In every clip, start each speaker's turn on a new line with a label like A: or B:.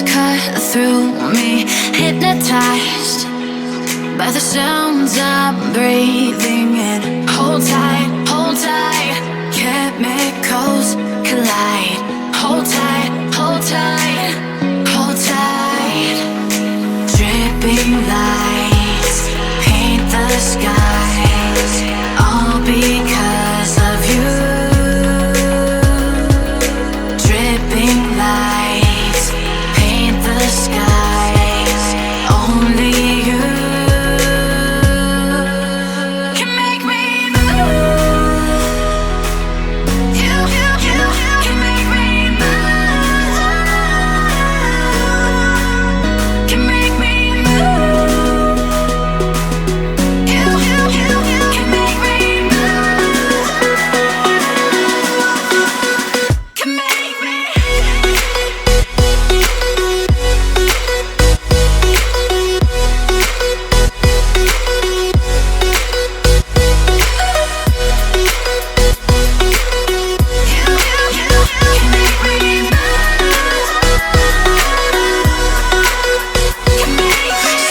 A: waves cut through me, hypnotized by the sounds I'm breathing in. Hold tight, chemicals collide. Hold tight, hold tight, hold tight. Dripping lights paint the skies, all because of you. Dripping lights paint the skies, only you can make me move. You can make me move. Can make me move. You can make me move. Can make me.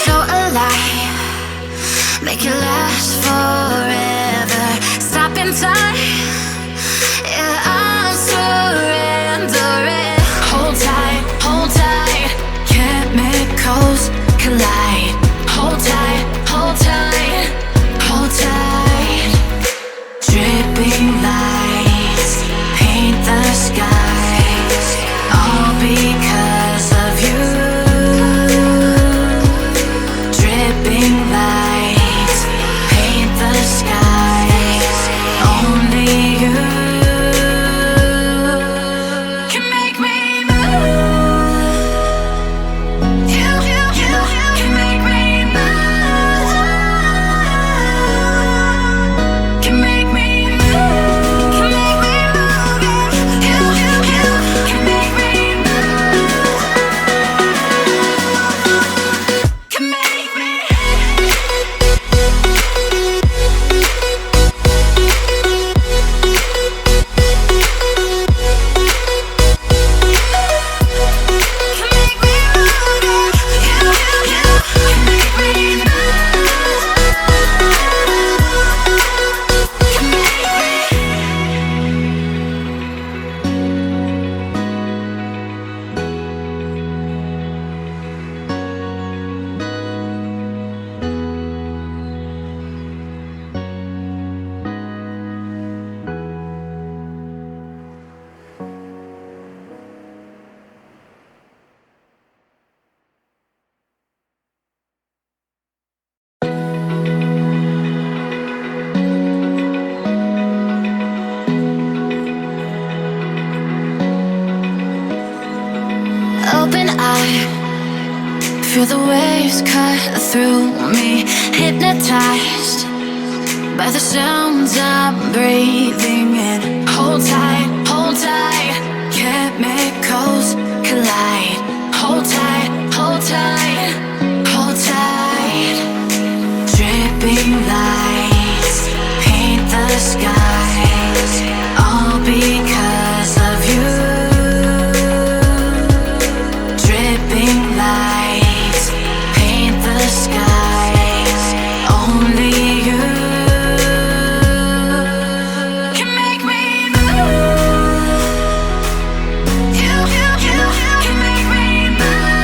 A: So alive, make it last forever. Stop in time, yeah, I'm surrendering. Hold tight, chemicals collide. Hold tight, hold tight, hold tight. Dripping lights paint the skies, all because of you. Dripping lights paint the skies, only you can make me move. You can make me move. Can make me move. Can make me move. You can make me move. Can make me. Open eye, feel the waves cut through me, hypnotized by the sounds I'm breathing in. Hold tight, chemicals collide. Hold tight, hold tight, hold tight. Dripping lights paint the skies, all because of you. Dripping lights paint the skies, only you can make me move. You can make me move.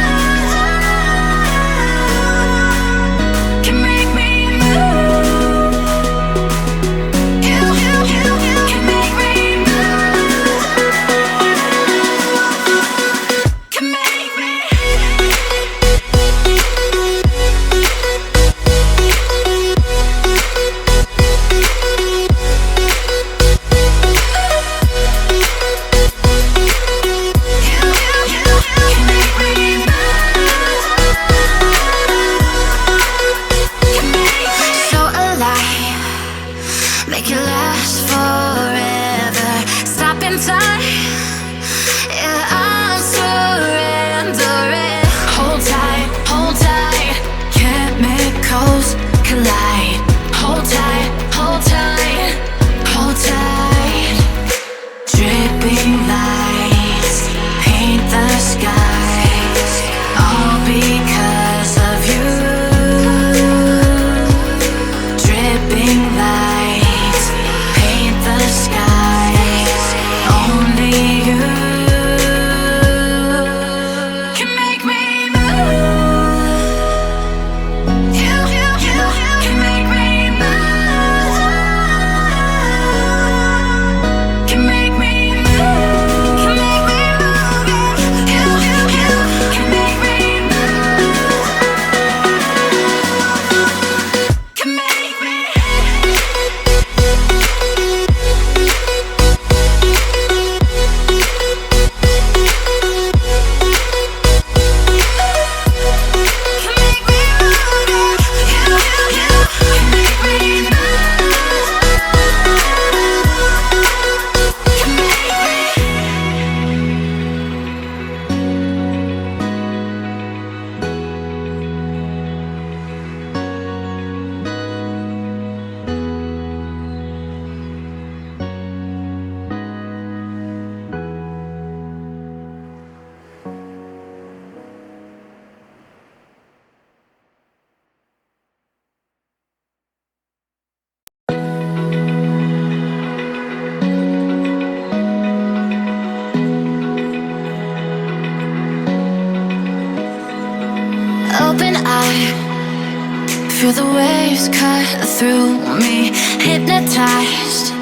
A: I feel the waves cut through me, hypnotized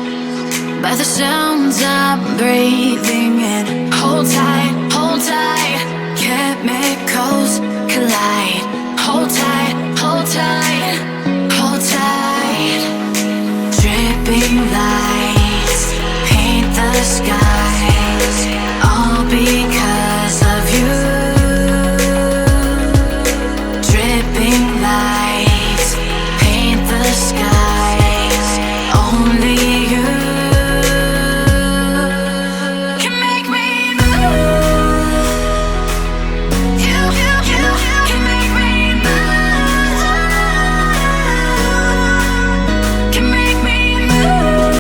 A: by the sounds I'm breathing in. Hold tight, hold tight. Chemicals collide. Hold tight, hold tight, hold tight. Dripping lights paint the sky.